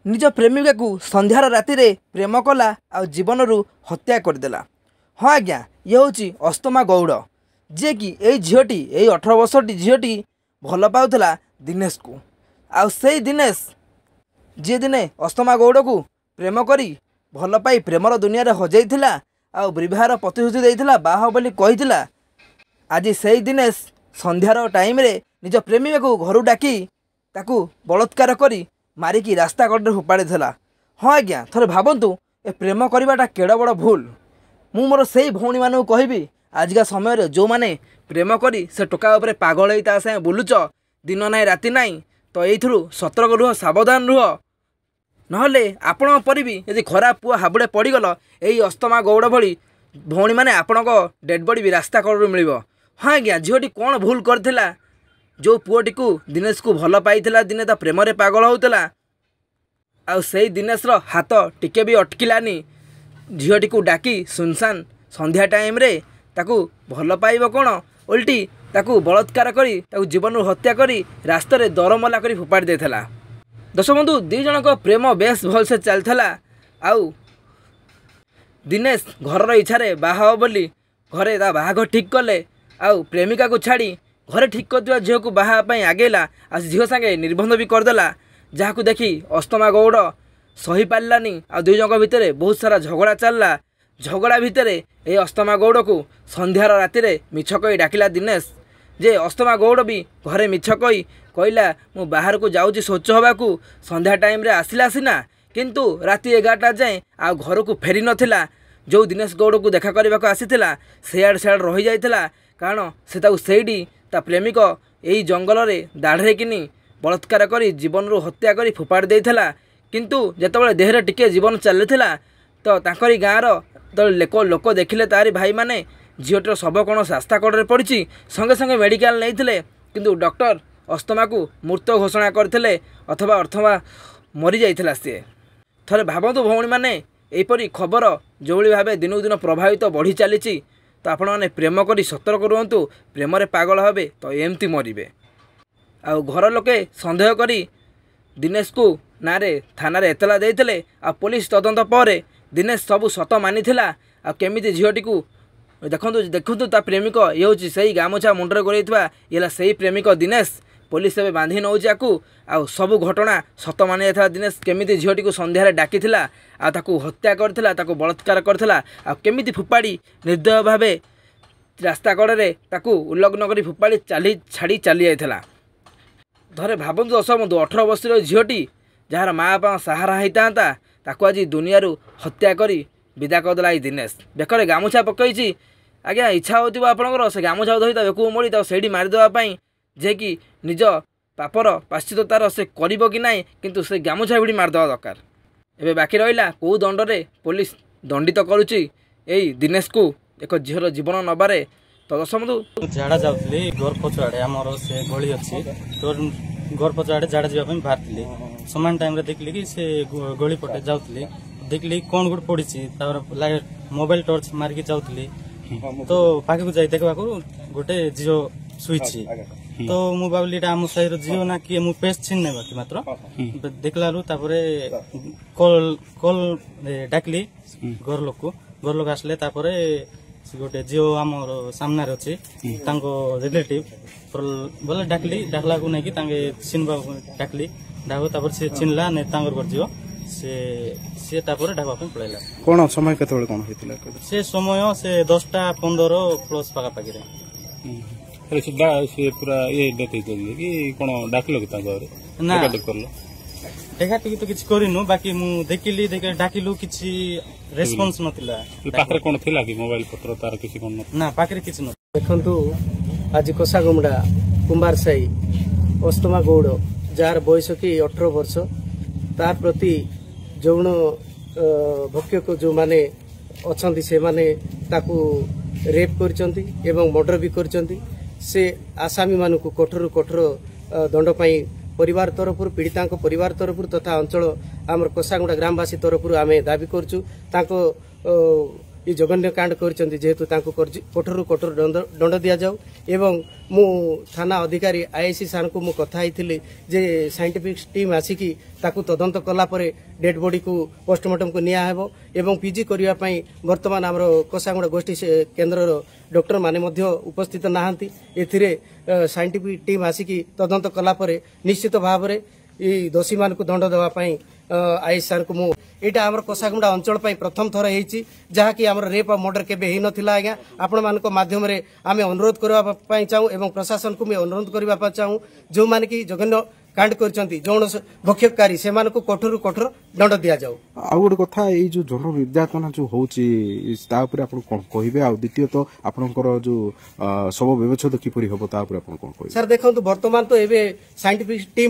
निज प्रेमिका को संध्यार राति प्रेम कला आ जीवन रु हत्या करदेला। हाँ आज्ञा, ये हूँ अस्तमा गौड़ जी कि यही झीटी यही 18 वर्षटी झीटी भल पाउला दिनेश को। आ से दिनेश जी दिने अस्तमा गौड़ को प्रेम करी भल पाई प्रेमर दुनिया रे हजाइथिला आ विवाहर प्रतिश्रुति देइथिला बाह बोली कहिथिला। आज से दिनेश संध्यार टाइम रे निज प्रेमिका को घर डाकी ताकू बलात्कार करी मारिकी रास्ता कड़े फोपाड़ी था। हाँ आज्ञा, थोड़े भावतु ए प्रेम करवाटा केड़ बड़ भूल। मु मोर से भौणी मानू कहबी आजिका समय जो मैंने प्रेम करी से टोका उपरे पागल ही सागे बुलुच दिन ना राति ना, तो ये सतर्क रुह, सावधान रुह, नहले आपण पर भी यदि खराब पुआ हाबुड़े पड़गल यही अस्तमा गौड़ भली भौणी मैंने आपण डेड बॉडी भी रास्ता कड़ू मिल। हाँ आज्ञा, झीटी कौन भूल करथिला जो पुओटी को दिनेश को भल पाई दिने ता प्रेम रे पागल होता आ से दिनेश रो हाथ टिके भी अटकिलानी। झीटी को डाकी सुनसान संध्या टाइम रे ताकू भल पाइब कौन उल्टी ताकू बलात्कार करी ताकू जीवन हत्या करी रास्ता रे दरमला करी फोपाड़ी देथिला। दर्शक बंधु, दी जनक प्रेम बेस भल से चलता। आउ दिनेश घर इच्छा बाहा बोली घरे ता बाहाघर ठीक कले आउ प्रेमिका को छाड़ी घरे ठीक कर झील को बाहापाई आगेला आ झील सागे निर्बंध भी करदेला। जहाँ देखी अस्तमा गौड़ सही पारानी आ दुई जन भितर बहुत सारा झगड़ा चलला। झगड़ा भितर ये अस्तमा गौड़ को संध्यार राति मिछ कही डाकिला दिनेश जे अस्तमा गौड़ भी घरे मिछ कही कहला मु बाहर को जाऊँगी शौच हवाकू संध्या टाइम रे आसिला सीना किंतु राति 11टा जाए आ घर को फेरी नथिला। जो दिनेश गौड़ को देखा करने को आसीथिला सेआड़ सेआड़ रही जाइथिला कारण से ताऊ सेठी ता प्रेमिक यही जंगल रे दाढ़े किनी बलात्कार करी जीवन रु हत्या करी फोपाड़ी देइथिला। किंतु जेतेबेले देहरे टिके जीवन चलुथिला तो तांकरी गाँर तो लोक देखिले तारी भाई माने झीटर शव कौन रास्ता कड़े पड़ी संगे संगे मेडिकल नहीं किंतु डॉक्टर अस्तमा को मृत घोषणा करथिले अथवा मरी जाइथिला सी। थरे भावतु भौणी माने एपरी खबर जो भाव दिनकू दिन प्रभावित बढ़ी चली तो आपण मैंने प्रेम करी सतर्क रुहतु। प्रेम रे पागल हे तो एमती मरबे। आ घर लोके संदेह करी दिनेश को नारे थाना रे एतला देइथिले आ पुलिस तदंत पर दिनेश सबू सत मानिथिला। आ केमिति झीटी को देखु देखु ता प्रेमिक ये हूँ से गामुछा मुंडरे गोलैथवा ये से प्रेमिक दिनेश पुलिस एवं बांधि नौछि आकू आ सबू घटना सत मानि जाइथिला। दिनेश केमिति झीटी को संध्यारे डाकिथिला आ ताकू हत्या करथिला ताकू बलात्कार करथिला आ केमिति फुपाड़ी निर्दय भावे रास्ता कड़े ताकू उल्लग्न करी फुपाड़ी छाड़ी चली जाइथिला। धरे भावतु दर्शक बंधु 18 वर्षर झीटी जार माँ बापा सहारा होता ताकू आज दुनिया हत्या करी विदा करदेला दिनेश। बेकर गामुछा पकई आज्ञा इच्छा हो आपंकर से गामुछा धरी बेकू मोड़ी से मारिदेवाई जे कि निज पापर पाश्चिततार से करिबो कि नहीं किंतु से गामुछा भिड़ी मारदेवा दरकार। एबे बाकी रहिला कौ दंडरे पुलिस दंडित करुची एई दिनेश को एक झीर जीवन नबारे। तो दर्शक बंधु झाड़ा जाऊली घर पछुआड़े आमर से गली अच्छी तो घर पछुआड़े झाड़ा जावाई बाहरी समान टाइम रे देखली कि से गली पटे जाऊली देखली कौन गोटे पड़ी मोबाइल टर्च मारिकी जाऊली तो पाखे को जाई देखा गोटे झील शुई तो मु भाविली आम साहिर झील ना किए मु पेस्ट छीन ने बाकी मात्र देखला कल कल डाकली घर लोक आसले गोटे झील आम सामने अच्छी रिलेटिव बोले डाकली डाकला को नहीं चिन्हवा डाकली डाक से चिन्हला नहीं झील से ढाबा पलैला। कौन समय केतबेले कौन होइतिला से समय से 10:15 प्लस पाखापाखि से पूरा ये डेथ होइतिले कि कौन डाकिलो कि तांगरे ना करलो देखा तो किछ करिनु बाकी मु देखिली डाकिलु किछ रेस्पॉन्स नथिला। पाखरे कौन थिला कि मोबाइल पत्र तार किछ कोन ना पाखरे किछ न देखंतु आज कोसागुमडा कुंभार साई अस्तमा गौड़ जार बयस कि 18 वर्ष तार प्रति जौन भक्षक जो माने अछंती से माने ताकू रेप करचंती एवं मर्डर भी करचंती से आसामी मानकू कठोर कठोर दंड पाई परिवार तरफ पीड़िता परिवार तरफ तथा अंचल आमर कोसागुड़ा ग्रामवासी तरफ आम दाबी करचु ताको ये जघन्य कांड करछन्ती जेहेतु तांको कठोर कठोर दंड दिया जाऊ एवं मु थाना अधिकारी आईसी सार को मु कथा हिथिली जे साइंटिफिक टीम आसिकी ताकू तदंत कला परे डेड बॉडी को पोस्टमार्टम को निया हेबो एवं पीजी करिया पई वर्तमान हमरो कोसागुड़ा गोष्ठी केन्द्र डॉक्टर माने मध्य उपस्थित नाहंती एथिरे साइंटिफिक टीम आसिकी तदंत कला परे निश्चित भाव रे ई दोषी मान को दंड देवा पई आई सार को मु एटा हमर कोसागुड़ा अंचल पई प्रथम थर हेची जहा कि हमर रेप मर्डर केबे हेई नथिला आज्ञा आपण मानक माध्यम रे आमे अनुरोध करबा पई चाहू एवं प्रशासन को मैं अनुरोध करबा पई चाहू जो मान की जघन्य कांड करछन्ती जौन भक्षककारी से मान को कठोर कठोर दंड दिया जाऊ आ गोटे कथा ए जो जन निर्यातना जो होउची ता ऊपर आपण कोन कहिबे आ द्वितीय तो आपनकर जो सब व्यवस्था किपरि होबो ता ऊपर आपण कोन कहिबे सर देखंतु वर्तमान तो एबे साइंटिफिक टीम